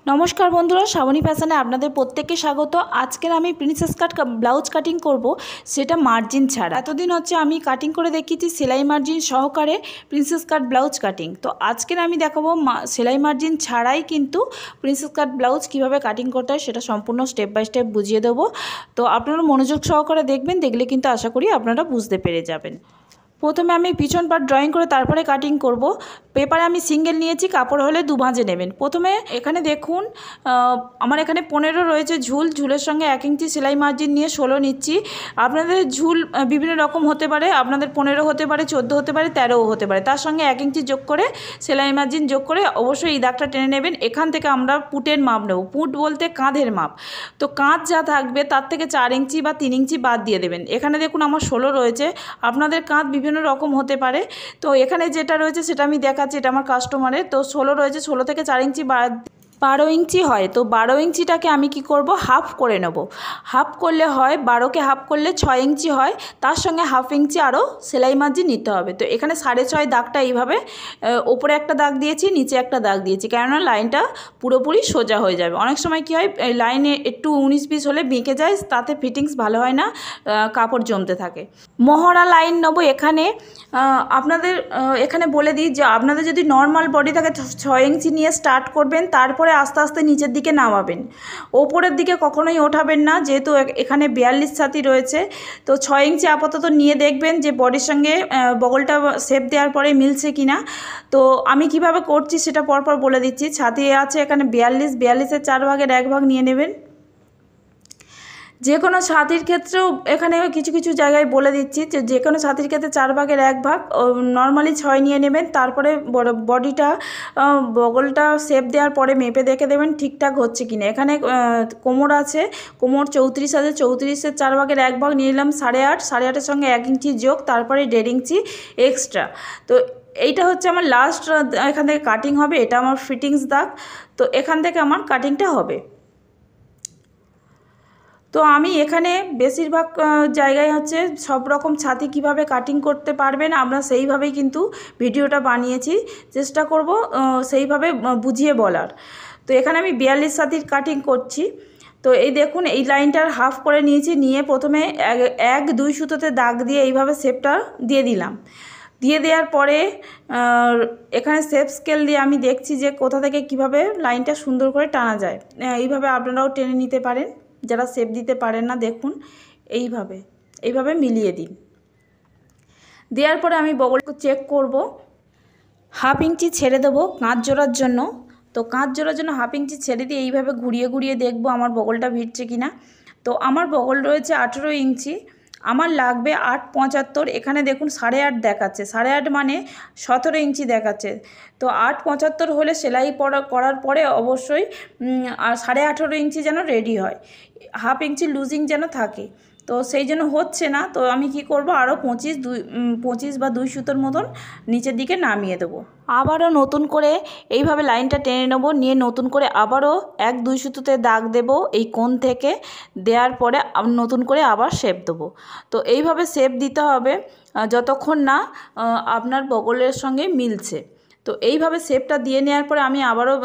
नमस्कार बंधुरा श्रावणी फैशने आपनादेर प्रत्येकके स्वागत। आजकेर आमी प्रिंसेस काट ब्लाउज काटिंग करब, सेटा मार्जिन छाड़ा। एतदिन होच्छे आमी काटिंग करे देखिয়েছি सेलाई मार्जिन सहकारे प्रिंसेस काट ब्लाउज काटिंग। तो आजकेर आमी देखाबो सेलाई मार्जिन छाड़ाई किन्तु प्रिंसेस काट ब्लाउज किभाबे काटिंग करते हय सेटा सम्पूर्ण स्टेप बाई स्टेप बुझिए देबो। तो आपनारा मनोयोग सहकारे देखबेन, देखले किन्तु आशा करी आपनारा बुझते पेरे जाबेन। प्रथमे आमी पिछन पार्ट ड्रयिंग करे तारपरे काटिंग करब। पेपारे आमी सिंगल निয়েছি, कापड़ होले दु भाঁজে नेবেন। प्रथमे एखाने देखुन आमार एखाने 15 रयेछे झुल, झुलेर संगे 1 इंची सेलाई मार्जिन निये 16 निচ্ছি। आपनादेर झुल विभिन्न रकम होते पारे, आपनादेर 15 होते पारे, 14 होते पारे, 13 होते पारे। तार संगे 1 इंची जोग करे सेलाई मार्जिन जोग करे अवश्यई এই দাগটা টেনে নেবেন। এখান থেকে আমরা পুটের মাপ নেব। পুট বলতে কাঁধের মাপ। তো কাঁধ যা থাকবে তার থেকে 4 इंची বা 3 इंची বাদ দিয়ে দেবেন। এখানে দেখুন আমার 16 রয়েছে, আপনাদের কাঁধ বিভিন্ন রকম হতে পারে। তো এখানে যেটা রয়েছে সেটা আমি দেখাচ্ছি, এটা আমার কাস্টমারের। তো 16 রয়েছে, 16 থেকে 4 इंची বাদ 12 इंची হয়। তো 12 इंचिटाके আমি কি করব, হাফ করে নেব। হাফ করলে হয় 12কে হাফ করলে 6 इंची হয়, তার সঙ্গে হাফ इंची আরও সেলাই মার্জিন নিতে হবে। তো এখানে 6.5 দাগটা এইভাবে ওপরে একটা দাগ দিয়েছি, নিচে একটা দাগ দিয়েছি, কেননা লাইনটা পুরোপুরি সোজা হয়ে যাবে। অনেক সময় কি হয় লাইনে একটু 19-20 হলে বেঁকে যায়, তাতে ফিটিংস ভালো হয় না, কাপড় জমতে থাকে। মহড়া লাইন নেব। এখানে আপনাদের এখানে বলে দিই যে আপনাদের যদি নর্মাল বডি থাকে 6 इंची নিয়ে স্টার্ট করবেন, তারপরে আস্তে আস্তে নিচের দিকে নামাবেন। ওপরের দিকে কখনোই ওঠাবেন না, যেহেতু এখানে 42 ছাতি রয়েছে। তো 6 इंची আপাতত নিয়ে দেখবেন যে বডির সঙ্গে বগলটা শেপ দেওয়ার পরে মিলছে কিনা। তো আমি কিভাবে করছি সেটা পরপর বলে দিচ্ছি। ছাতি আছে এখানে 42, 42-এর 4 ভাগের 1 ভাগ নিয়ে নেবেন। যে কোনো ছাতির ক্ষেত্রেও এখানে কিছু কিছু জায়গায় বলে দিচ্ছি যে কোনো ছাতির ক্ষেত্রে 4 ভাগের 1 ভাগ নর্মালি 6 নিয়ে নেবেন। তারপরে বডিটা বগলটা শেপ দেওয়ার পরে মেপে দেখে দেবেন ঠিকঠাক হচ্ছে কিনা। এখানে কোমর আছে, কোমর 34 আছে, 34-এর 4 ভাগের 1 ভাগ নিয়ে নিলাম 8.5, 8.5-এর সঙ্গে 1 इंची যোগ, তারপরে 1.5 इंची এক্সট্রা। তো এইটা হচ্ছে আমার লাস্ট, এখান থেকে কাটিং হবে। এটা আমার ফিটিংস দাগ। তো এখান থেকে আমার কাটিংটা হবে। তো আমি এখানে বেশিরভাগ জায়গায় হচ্ছে সব রকম ছাতি কিভাবে কাটিং করতে পারবেন আমরা সেইভাবেই কিন্তু ভিডিওটা বানিয়েছি, চেষ্টা করব সেইভাবে বুঝিয়ে বলার। তো এখানে আমি 42 ছাতির কাটিং করছি। তো এই দেখুন এই লাইনটার হাফ করে নিয়েছি, নিয়ে প্রথমে 1-2 সুতোতে দাগ দিয়ে এইভাবে শেপটা দিয়ে দিলাম। দিয়ে দেওয়ার পরে এখানে শেপ স্কেল দিয়ে আমি দেখছি যে কোথা থেকে কিভাবে লাইনটা সুন্দর করে টানা যায়। এইভাবে আপনারাও টেনে নিতে পারেন, যারা শেপ দিতে পারেন না। দেখুন এইভাবে মিলিয়ে দিন। দেওয়ার পরে আমি বগল চেক করব। 1/2 इंची ছেড়ে দেবো কাঁধ জোড়ার জন্য। তো কাঁধ জোড়ার জন্য 1/2 इंची ছেড়ে দিয়ে এইভাবে ঘুরিয়ে ঘুরিয়ে দেখব আমার বগলটা ভিড়ছে কিনা। তো আমার বগল রয়েছে 18 इंची, আমার লাগবে 8.75। এখানে দেখুন 8.5 দেখাচ্ছে, 8.5 মানে 17 इंची দেখাচ্ছে। তো 8.75 হলে সেলাই করার পরে অবশ্যই 18.5 इंची যেন রেডি হয়, 1/2 इंची লুজিং যেন থাকে। তো সেই জন্য হচ্ছে না। তো আমি কি করব, আরও 25 বা 2 সুতোর মতন নিচের দিকে নামিয়ে দেবো। আবারও নতুন করে এইভাবে লাইনটা টেনে নেব, নিয়ে নতুন করে আবারও 1-2 সুতোতে দাগ দেব এই কোণ থেকে। দেওয়ার পরে নতুন করে আবার শেপ দেবো। তো এইভাবে শেপ দিতে হবে যতক্ষণ না আপনার বগলের সঙ্গে মিলছে। তো এইভাবে শেপটা দিয়ে নেওয়ার পরে আমি আবারও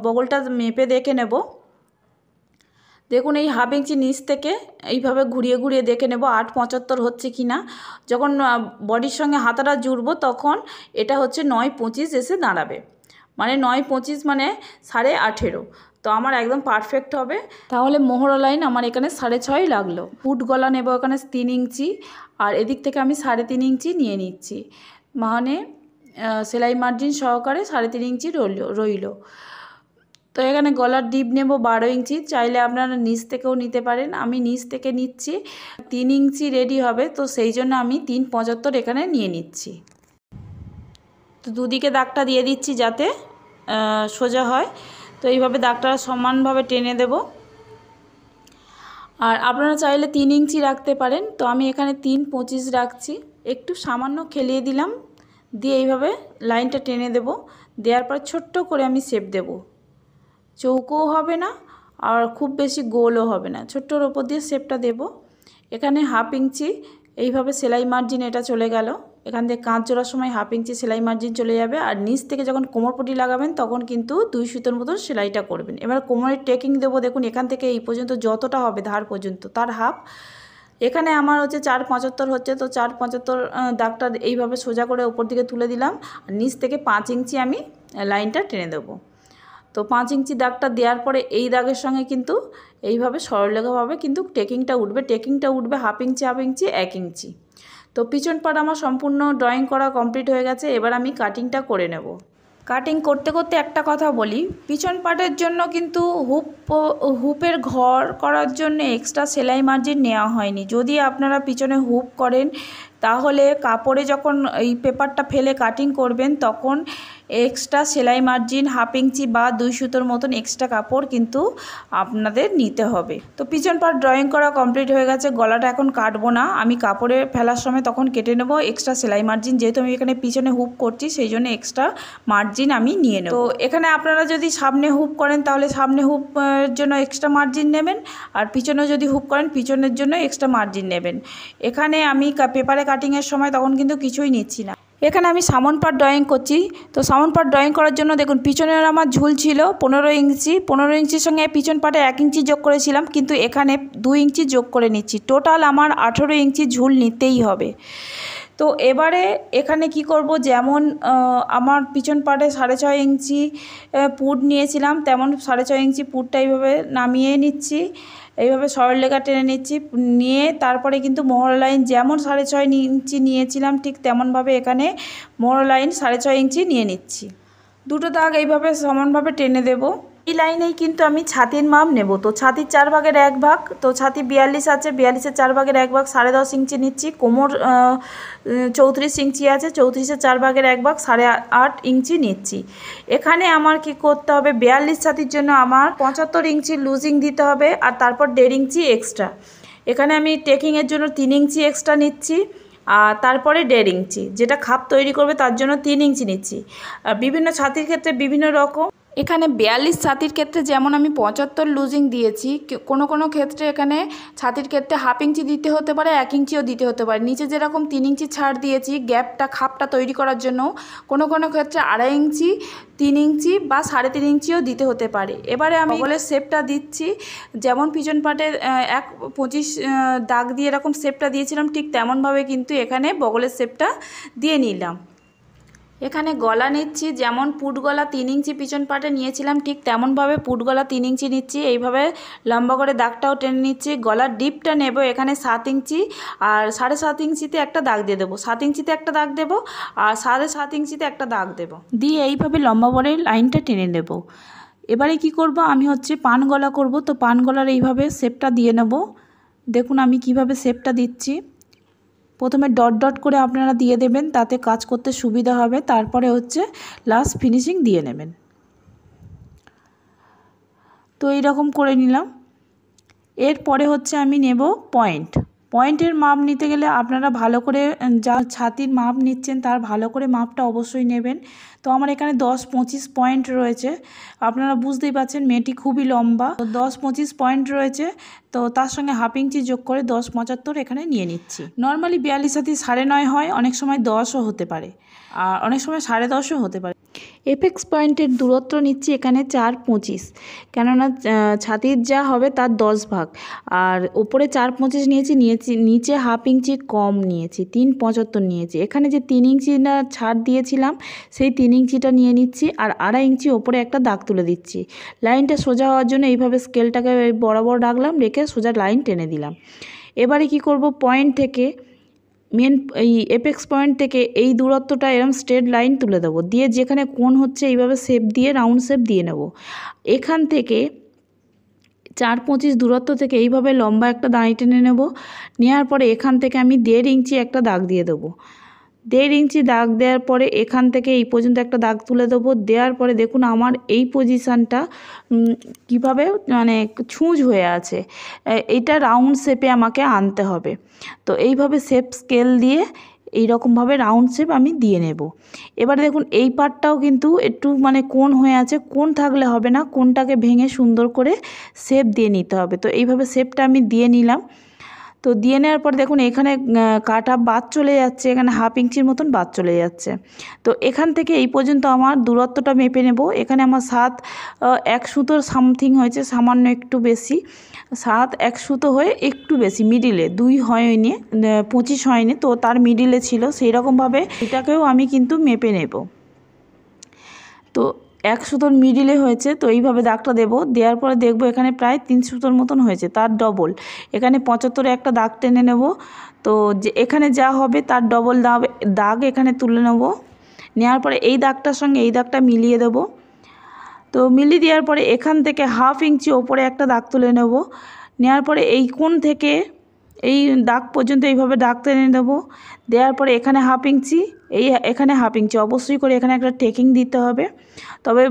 বগলটা মেপে দেখে নেব। দেখুন এই 1/2 इंची নিচ থেকে এইভাবে ঘুরিয়ে ঘুরিয়ে দেখে নেব 8.75 হচ্ছে কি না। যখন বডির সঙ্গে হাতাটা জুড়ব তখন এটা হচ্ছে 9.25 এসে দাঁড়াবে, মানে 9.25 মানে 18.5। তো আমার একদম পারফেক্ট হবে। তাহলে মোহরা লাইন আমার এখানে 6.5 লাগলো। ফুট গলা নেব এখানে 3 इंची, আর এদিক থেকে আমি 3.5 इंची নিয়ে নিচ্ছি, মানে সেলাই মার্জিন সহকারে 3.5 इंची রইল। তো এখানে গলার ডিপ নেব 12 इंची, চাইলে আপনারা নিচ থেকেও নিতে পারেন। আমি নিচ থেকে নিচ্ছি, 3 इंची রেডি হবে। তো সেই জন্য আমি 3.75 এখানে নিয়ে নিচ্ছি। তো দুদিকে দাগটা দিয়ে দিচ্ছি যাতে সোজা হয়। তো এইভাবে দাগটা সমানভাবে টেনে দেব। আর আপনারা চাইলে 3 इंची রাখতে পারেন। তো আমি এখানে 3.25 রাখছি, একটু সামান্য খেলিয়ে দিলাম, দিয়ে এইভাবে লাইনটা টেনে দেব। দেওয়ার পর ছোট্ট করে আমি শেপ দেব, চৌকোও হবে না আর খুব বেশি গোলও হবে না, ছোট্টর ওপর দিয়ে শেপটা দেব। এখানে 1/2 इंची এইভাবে সেলাই মার্জিন এটা চলে গেল। এখান থেকে কাঁচ জোড়ার সময় 1/2 ইঞ্চি সেলাই মার্জিন চলে যাবে। আর নিচ থেকে যখন কোমরপটি লাগাবেন তখন কিন্তু 2 সুতোর মতো সেলাইটা করবেন। এবার কোমরের টেকিং দেবো, দেখুন এখান থেকে এই পর্যন্ত যতটা হবে ধার পর্যন্ত তার হাফ। এখানে আমার হচ্ছে 4.75 হচ্ছে, তো 4.75 দাগটা এইভাবে সোজা করে ওপর দিকে তুলে দিলাম। আর নিচ থেকে 5 ইঞ্চি আমি লাইনটা টেনে দেবো। তো 5 ইঞ্চি দাগটা দেওয়ার পরে এই দাগের সঙ্গে কিন্তু এইভাবে সরলরেখাভাবে কিন্তু টেকিংটা উঠবে। টেকিংটা উঠবে 1/2 ইঞ্চি 1/2 ইঞ্চি 1 ইঞ্চি। তো পিছন পাট আমার সম্পূর্ণ ড্রয়িং করা কমপ্লিট হয়ে গেছে। এবার আমি কাটিংটা করে নেব। কাটিং করতে করতে একটা কথা বলি, পিছন পাটের জন্য কিন্তু হুপের ঘর করার জন্য এক্সট্রা সেলাই মার্জিন নেওয়া হয়নি। যদি আপনারা পিছনে হুপ করেন তাহলে কাপড়ে যখন এই পেপারটা ফেলে কাটিং করবেন তখন এক্সট্রা সেলাই মার্জিন 1/2 ইঞ্চি বা 2 সুতোর মতন এক্সট্রা কাপড় কিন্তু আপনাদের নিতে হবে। তো পিছন পাট ড্রয়িং করা কমপ্লিট হয়ে গেছে। গলাটা এখন কাটবো না, আমি কাপড়ে ফেলার সময় তখন কেটে নেব এক্সট্রা সেলাই মার্জিন। যেহেতু আমি এখানে পিছনে হুপ করছি সেই জন্য এক্সট্রা মার্জিন আমি নিয়ে নেব। তো এখানে আপনারা যদি সামনে হুপ করেন তাহলে সামনে হুপের জন্য এক্সট্রা মার্জিন নেবেন, আর পিছনে যদি হুপ করেন পিছনের জন্য এক্সট্রা মার্জিন নেবেন। এখানে আমি পেপারে কাটিংয়ের সময় তখন কিন্তু কিছুই নিচ্ছি না। এখানে আমি সামন পাট ড্রয়িং করছি। তো সামন পাট ড্রয়িং করার জন্য দেখুন পিছনের আমার ঝুল ছিল 15 ইঞ্চি। 15 ইঞ্চির সঙ্গে পিছন পাটে 1 ইঞ্চি যোগ করেছিলাম, কিন্তু এখানে 2 ইঞ্চি যোগ করে নিচ্ছি। টোটাল আমার 18 ইঞ্চি ঝুল নিতেই হবে। তো এবারে এখানে কি করব, যেমন আমার পিছন পাটে 6.5 ইঞ্চি পুট নিয়েছিলাম, তেমন 6.5 ইঞ্চি পুটটা এইভাবে নামিয়ে নিচ্ছি। এইভাবে সরলরেখা টেনে নিচ্ছি, নিয়ে তারপরে কিন্তু মোহর লাইন যেমন 6.5 ইঞ্চি নিয়েছিলাম ঠিক তেমনভাবে এখানে মোহর লাইন 6.5 ইঞ্চি নিয়ে নিচ্ছি। দুটো দাগ এইভাবে সমানভাবে টেনে দেব। এই লাইনেই কিন্তু আমি ছাতির মাপ নেব। তো ছাতির 4 ভাগের 1 ভাগ, তো ছাতি 42 আছে, 42-এর 4 ভাগের 1 ভাগ 10.5 ইঞ্চি নিচ্ছি। কোমর 34 ইঞ্চি আছে, 34-এর 4 ভাগের 1 ভাগ 8.5 ইঞ্চি নিচ্ছি। এখানে আমার কি করতে হবে, 42 ছাতির জন্য আমার 75 ইঞ্চি লুজিং দিতে হবে, আর তারপর 1.5 ইঞ্চি এক্সট্রা। এখানে আমি টেকিংয়ের জন্য 3 ইঞ্চি এক্সট্রা নিচ্ছি, আর তারপরে 1.5 ইঞ্চি, যেটা খাপ তৈরি করবে তার জন্য 3 ইঞ্চি নিচ্ছি। আর বিভিন্ন ছাতির ক্ষেত্রে বিভিন্ন রকম। এখানে 42 ছাতির ক্ষেত্রে যেমন আমি 75 লুজিং দিয়েছি, কোনো কোনো ক্ষেত্রে এখানে ছাতির ক্ষেত্রে 1/2 ইঞ্চি দিতে হতে পারে, 1 ইঞ্চিও দিতে হতে পারে। নিচে যেরকম 3 ইঞ্চি ছাড় দিয়েছি গ্যাপটা খাপটা তৈরি করার জন্য, কোনো কোনো ক্ষেত্রে 2.5 ইঞ্চি 3 ইঞ্চি বা 3.5 ইঞ্চিও দিতে হতে পারে। এবারে আমি বগলের শেপটা দিচ্ছি, যেমন পিছন পাটে 1.25 দাগ দিয়ে এরকম শেপটা দিয়েছিলাম ঠিক তেমনভাবে কিন্তু এখানে বগলের শেপটা দিয়ে নিলাম। এখানে গলা নিচ্ছি, যেমন পুট গলা 3 ইঞ্চি পিছন পাটে নিয়েছিলাম ঠিক তেমনভাবে পুট গলা 3 ইঞ্চি নিচ্ছি। এইভাবে লম্বা করে দাগটাও টেনে নিচ্ছি। গলার ডিপটা নেব এখানে 7 ইঞ্চি, আর 7.5 ইঞ্চিতে একটা দাগ দিয়ে দেবো। 7 ইঞ্চিতে একটা দাগ দেবো, আর 7.5 ইঞ্চিতে একটা দাগ দেবো, দিয়ে এইভাবে লম্বা করে লাইনটা টেনে নেব। এবারে কি করব, আমি হচ্ছে পান গলা করব। তো পান গলার এইভাবে শেপটা দিয়ে নেব। দেখুন আমি কিভাবে শেপটা দিচ্ছি। প্রথমে ডট ডট করে আপনারা দিয়ে দেবেন, তাতে কাজ করতে সুবিধা হবে। তারপরে হচ্ছে লাস্ট ফিনিশিং দিয়ে নেবেন। তো এইরকম করে নিলাম। এরপরে হচ্ছে আমি নেব পয়েন্ট। পয়েন্টের মাপ নিতে গেলে আপনারা ভালো করে যা ছাতির মাপ নিচ্ছেন তার ভালো করে মাপটা অবশ্যই নেবেন। তো আমার এখানে 10-25 পয়েন্ট রয়েছে। আপনারা বুঝতেই পারছেন মেয়েটি খুবই লম্বা, তো 10-25 পয়েন্ট রয়েছে। তো তার সঙ্গে 1/2 ইঞ্চি যোগ করে 10.75 এখানে নিয়ে নিচ্ছি। নর্মালি 42 ছাতি 9.5 হয়, অনেক সময় 10ও হতে পারে, আর অনেক সময় 10.5ও হতে পারে। এপেক্স পয়েন্টের দূরত্ব নিচ্ছি এখানে 4.25, কেননা ছাতির যা হবে তার 10 ভাগ, আর ওপরে 4.25 নিয়েছি, নিচে 1/2 ইঞ্চি কম নিয়েছি, 3.75 নিয়েছি। এখানে যে 3 ইঞ্চি না ছাড় দিয়েছিলাম সেই 3 ইঞ্চিটা নিয়ে নিচ্ছি, আর 2.5 ইঞ্চি ওপরে একটা দাগ তুলে দিচ্ছি। লাইনটা সোজা হওয়ার জন্য এইভাবে স্কেলটাকে বরাবর রাখলাম, রেখে সোজা লাইন টেনে দিলাম। এবারে কি করব, পয়েন্ট থেকে মেন এই এপেক্স পয়েন্ট থেকে এই দূরত্বটা এরকম স্ট্রেট লাইন তুলে দেবো, দিয়ে যেখানে কোণ হচ্ছে এইভাবে শেপ দিয়ে রাউন্ড শেপ দিয়ে নেব। এখান থেকে 4.25 দূরত্ব থেকে এইভাবে লম্বা একটা দাঁড়ি টেনে নেব। নেওয়ার পরে এখান থেকে আমি 1.5 ইঞ্চি একটা দাগ দিয়ে দেবো। 1.5 ইঞ্চি দাগ দেওয়ার পরে এখান থেকে এই পর্যন্ত একটা দাগ তুলে দেবো। দেওয়ার পরে দেখুন আমার এই পজিশানটা কীভাবে মানে ছুঁচ হয়ে আছে, এইটা রাউন্ড শেপে আমাকে আনতে হবে। তো এইভাবে শেপ স্কেল দিয়ে এইরকমভাবে রাউন্ড শেপ আমি দিয়ে নেব। এবারে দেখুন এই পার্টটাও কিন্তু একটু মানে কোণ হয়ে আছে, কোণ থাকলে হবে না, কোণটাকে ভেঙে সুন্দর করে শেপ দিয়ে নিতে হবে। তো এইভাবে শেপটা আমি দিয়ে নিলাম। তো তো দিয়ে নেওয়ার পর দেখুন এখানে কাটা বাদ চলে যাচ্ছে, এখানে হাফ ইঞ্চির মতন বাদ চলে যাচ্ছে। তো এখান থেকে এই পর্যন্ত আমার দূরত্বটা মেপে নেব। এখানে আমার 1 সুতোর সামথিং হয়েছে, সামান্য একটু বেশি, 1 সুতো হয়ে একটু বেশি, মিডিলে 2 হয়নি, 25 হয়নি, তো তার মিডিলে ছিল, সেই রকমভাবে এটাকেও আমি কিন্তু মেপে নেব। তো 1 সুতোর মিডিলে হয়েছে, তো এইভাবে দাগটা দেব। দেওয়ার পরে দেখব এখানে প্রায় 3 সুতোর মতন হয়েছে, তার ডবল এখানে 75-এ একটা দাগ টেনে নেব। তো যে এখানে যা হবে তার ডবল দাগ এখানে তুলে নেব। নেওয়ার পরে এই দাগটার সঙ্গে এই দাগটা মিলিয়ে দেব। তো মিলিয়ে দেওয়ার পরে এখান থেকে হাফ ইঞ্চি ওপরে একটা দাগ তুলে নেব। নেওয়ার পরে এই কোণ থেকে এই দাগ পর্যন্ত এইভাবে দাগ টেনে দেবো। দেওয়ার পরে এখানে হাফ ইঞ্চি, এখানে হাফ ইঞ্চি অবশ্যই করে এখানে একটা টেকিং দিতে হবে, তবে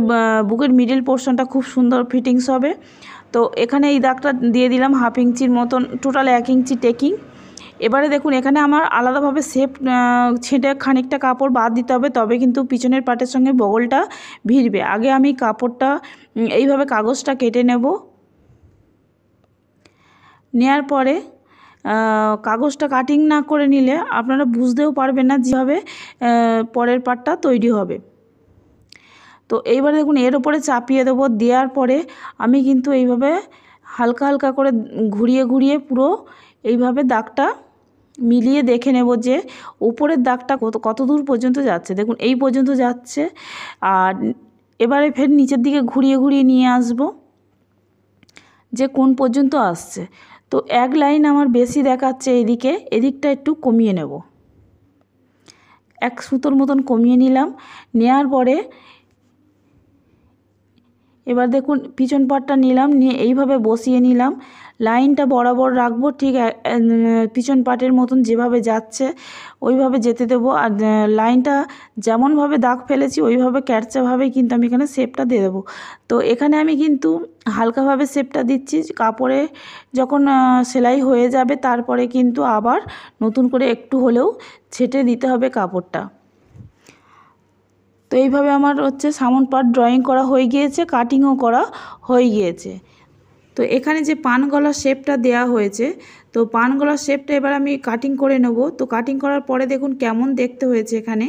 বুকের মিডল পোর্শনটা খুব সুন্দর ফিটিংস হবে। তো এখানে এই দাগটা দিয়ে দিলাম হাফ ইঞ্চির মতন, টোটাল 1 ইঞ্চি টেকিং। এবারে দেখুন এখানে আমার আলাদাভাবে শেপ ছেঁটে খানিকটা কাপড় বাদ দিতে হবে, তবে কিন্তু পিছনের পাটের সঙ্গে বগলটা ভিড়বে। আগে আমি কাপড়টা এইভাবে কাগজটা কেটে নেব। নেওয়ার পরে কাগজটা কাটিং না করে নিলে আপনারা বুঝতেও পারবেন না যেভাবে পরের পাটটা তৈরি হবে। তো এইবারে দেখুন এর ওপরে চাপিয়ে দেবো। দেওয়ার পরে আমি কিন্তু এইভাবে হালকা হালকা করে ঘুরিয়ে ঘুরিয়ে পুরো এইভাবে দাগটা মিলিয়ে দেখে নেব যে উপরের দাগটা কত দূর পর্যন্ত যাচ্ছে। দেখুন এই পর্যন্ত যাচ্ছে, আর এবারে ফের নিচের দিকে ঘুরিয়ে ঘুরিয়ে নিয়ে আসব যে কোন পর্যন্ত আসছে। তো 1 লাইন আমার বেশি দেখাচ্ছে এইদিকে, এদিকটা একটু কমিয়ে নেব, 1 সুতোর মতন কমিয়ে নিলাম। নেওয়ার পরে এবার দেখুন পিছন পাটটা নিলাম, নিয়ে এইভাবে বসিয়ে নিলাম। লাইনটা বরাবর রাখবো, ঠিক পিছন পাটের মতন যেভাবে যাচ্ছে ওইভাবে যেতে দেবো। আর লাইনটা যেমনভাবে দাগ ফেলেছি ওইভাবে ক্যারচাভাবেই কিন্তু আমি এখানে শেপটা দিয়ে দেবো। তো এখানে আমি কিন্তু হালকাভাবে শেপটা দিচ্ছি, কাপড়ে যখন সেলাই হয়ে যাবে তারপরে কিন্তু আবার নতুন করে একটু হলেও ছেঁটে দিতে হবে কাপড়টা। তো এইভাবে আমার সামন পার্ট ড্রয়িং করা হয়ে গিয়েছে, কাটিংও করা হয়ে গিয়েছে। তো এখানে যে পান গলার শেপটা দেয়া হয়েছে, তো পান গলার শেপটা এবার আমি কাটিং করে নেব। তো কাটিং করার পরে দেখুন কেমন দেখতে হয়েছে। এখানে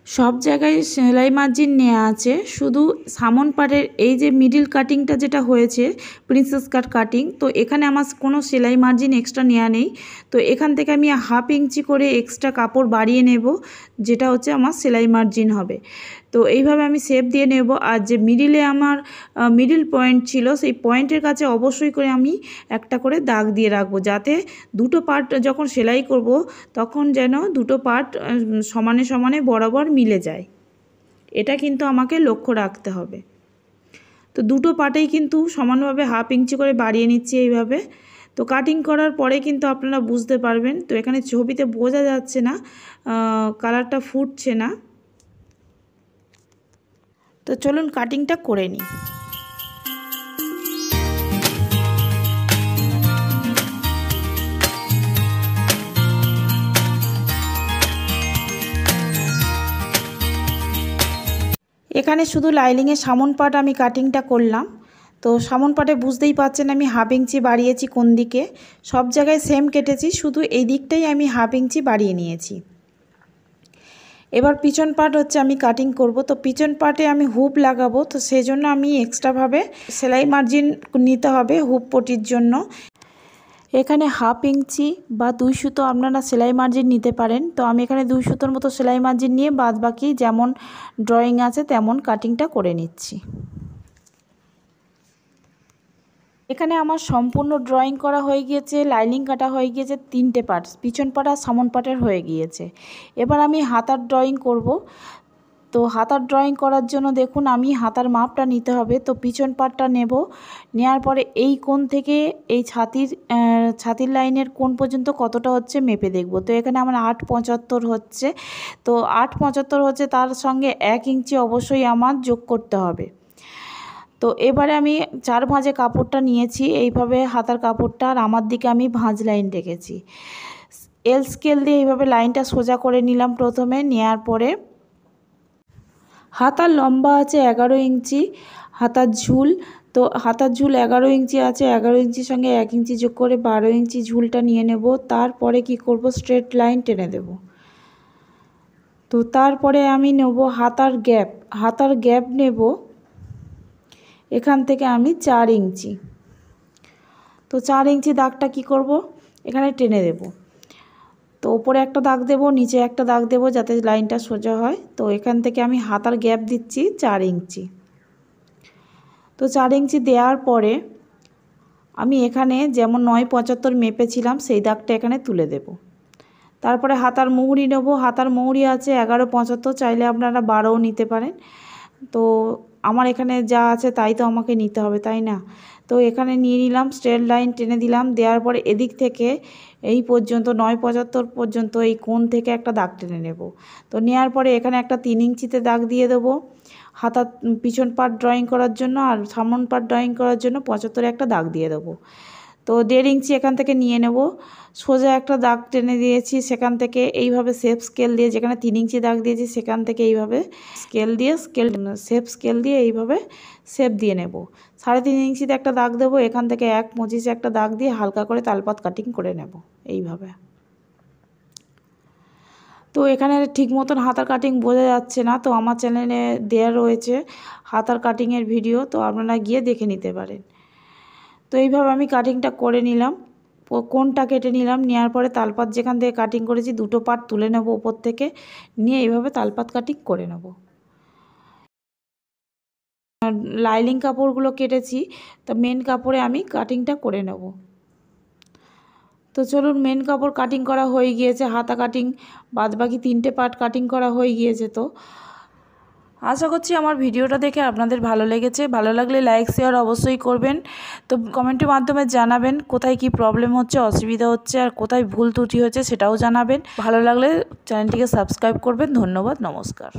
সব জায়গায় সেলাই মার্জিন নেওয়া আছে, শুধু সামন পাড়ের এই যে মিডিল কাটিংটা যেটা হয়েছে প্রিন্সেস কাট কাটিং, তো এখানে আমার কোনো সেলাই মার্জিন এক্সট্রা নেওয়া নেই। তো এখান থেকে আমি হাফ ইঞ্চি করে এক্সট্রা কাপড় বাড়িয়ে নেব, যেটা আমার সেলাই মার্জিন হবে। তো এইভাবে আমি শেপ দিয়ে নেব। আর যে মিডিলে আমার মিডিল পয়েন্ট ছিল, সেই পয়েন্টের কাছে অবশ্যই করে আমি একটা করে দাগ দিয়ে রাখবো, যাতে দুটো পার্ট যখন সেলাই করব তখন যেন দুটো পার্ট সমানে সমানে বরাবর মিলে যায়। এটা কিন্তু আমাকে লক্ষ্য রাখতে হবে। তো দুটো পার্টেই কিন্তু সমানভাবে হাফ ইঞ্চি করে বাড়িয়ে নিচ্ছি এইভাবে। তো কাটিং করার পরে কিন্তু আপনারা বুঝতে পারবেন। তো এখানে ছবিতে বোঝা যাচ্ছে না, কালারটা ফুটছে না। তো চলুন কাটিংটা করে নিই। এখানে শুধু লাইনিংয়ের সামন পার্ট আমি কাটিংটা করলাম। তো সামন পার্টে বুঝতেই পারছেন আমি হাফ ইঞ্চি বাড়িয়েছি কোন দিকে, সব জায়গায় সেম কেটেছি, শুধু এই দিকটাই আমি হাফ ইঞ্চি বাড়িয়ে নিয়েছি। এবার পিছন পার্ট আমি কাটিং করব। তো পিছন পার্টে আমি হুপ লাগাবো, তো সেই জন্য আমি এক্সট্রাভাবে সেলাই মার্জিন নিতে হবে হুপ পটির জন্য। এখানে হাফ ইঞ্চি বা 2 সুতো আপনারা সেলাই মার্জিন নিতে পারেন। তো আমি এখানে 2 সুতোর মতো সেলাই মার্জিন নিয়ে বাদ বাকি যেমন ড্রয়িং আছে তেমন কাটিংটা করে নিচ্ছি। এখানে আমার সম্পূর্ণ ড্রয়িং করা হয়ে গিয়েছে, লাইনিং কাটা হয়ে গিয়েছে, 3টে পার্ট, পিছন পাট আর সামন পাটের হয়ে গিয়েছে। এবার আমি হাতার ড্রয়িং করব। তো হাতার ড্রয়িং করার জন্য দেখুন আমি হাতার মাপটা নিতে হবে। তো পিছন পাটটা নেব, নেওয়ার পরে এই কোণ থেকে এই ছাতির লাইনের কোণ পর্যন্ত কতটা মেপে দেখব। তো এখানে আমার 8.75 হচ্ছে। তো 8.75 হচ্ছে, তার সঙ্গে 1 ইঞ্চি অবশ্যই আমার যোগ করতে হবে। তো এবারে আমি 4 ভাঁজে কাপড়টা নিয়েছি, এইভাবে হাতার কাপড়টা, আর আমার দিকে আমি ভাঁজ লাইন রেখেছি। স্কেল দিয়ে এইভাবে লাইনটা সোজা করে নিলাম প্রথমে। নেওয়ার পরে হাতার লম্বা আছে 11 ইঞ্চি হাতার ঝুল, তো হাতার ঝুল 11 ইঞ্চি আছে, 11 ইঞ্চির সঙ্গে 1 ইঞ্চি যোগ করে 12 ইঞ্চি ঝুলটা নিয়ে নেব। তারপরে কি করব, স্ট্রেট লাইন টেনে দেব। তো তারপরে আমি নেব হাতার গ্যাপ নেব এখান থেকে আমি 4 ইঞ্চি। তো 4 ইঞ্চি দাগটা কি করব, এখানে টেনে দেব। তো উপরে একটা দাগ দেব, নিচে একটা দাগ দেব যাতে লাইনটা সোজা হয়। তো এখান থেকে আমি হাতার গ্যাপ দিচ্ছি 4 ইঞ্চি। তো 4 ইঞ্চি দেওয়ার পরে আমি এখানে যেমন 9.75 মেপেছিলাম সেই দাগটা এখানে তুলে দেব। তারপরে হাতার মুহুরি নেব, হাতার মুহুরি আছে 11.75, চাইলে আপনারা 12ও নিতে পারেন। তো আমার এখানে যা আছে তাই তো আমাকে নিতে হবে, তাই না? তো এখানে নিয়ে নিলাম, স্ট্রেট লাইন টেনে দিলাম। দেওয়ার পরে এদিক থেকে এই পর্যন্ত 9.75 পর্যন্ত এই কোণ থেকে একটা দাগ টেনে নেব। তো নেওয়ার পরে এখানে একটা 3 ইঞ্চিতে দাগ দিয়ে দেবো হাতার পিছন পার্ট ড্রয়িং করার জন্য, আর সামন পার্ট ড্রয়িং করার জন্য 75 একটা দাগ দিয়ে দেবো। তো 1.5 ইঞ্চি এখান থেকে নিয়ে নেব, সোজা একটা দাগ টেনে দিয়েছি। সেখান থেকে এইভাবে শেপ স্কেল দিয়ে, যেখানে 3 ইঞ্চি দাগ দিয়েছি সেখান থেকে এইভাবে স্কেল দিয়ে এইভাবে শেপ দিয়ে নেব। 3.5 ইঞ্চিতে একটা দাগ দেবো, এখান থেকে 1.25 একটা দাগ দিয়ে হালকা করে তালপাত কাটিং করে নেব এইভাবে। তো এখানে ঠিক মতন হাতার কাটিং বোঝা যাচ্ছে না, তো আমার চ্যানেলে দেওয়া রয়েছে হাতার কাটিংয়ের ভিডিও, তো আপনারা গিয়ে দেখে নিতে পারেন। তো এইভাবে আমি কাটিংটা করে নিলাম, কোণটা কেটে নিলাম। নেওয়ার পরে তালপাত যেখান থেকে কাটিং করেছি দুটো পার্ট তুলে নেব উপর থেকে, নিয়ে এইভাবে তালপাত কাটিং করে নেব। লাইনিং কাপড়গুলো কেটেছি, তো মেন কাপড়ে আমি কাটিংটা করে নেব। তো চলুন, মেন কাপড় কাটিং করা হয়ে গিয়েছে, হাতা কাটিং বাদবাকি 3টে পার্ট কাটিং করা হয়ে গিয়েছে। তো আশা করছি আমার ভিডিওটা দেখে আপনাদের ভালো লেগেছে। ভালো লাগলে লাইক শেয়ার অবশ্যই করবেন। তো কমেন্টের মাধ্যমে জানাবেন কোথায় কি প্রবলেম হচ্ছে, অসুবিধা হচ্ছে, আর কোথায় ভুল ত্রুটি হচ্ছে সেটাও জানাবেন। ভালো লাগলে চ্যানেলটিকে সাবস্ক্রাইব করবেন। ধন্যবাদ, নমস্কার।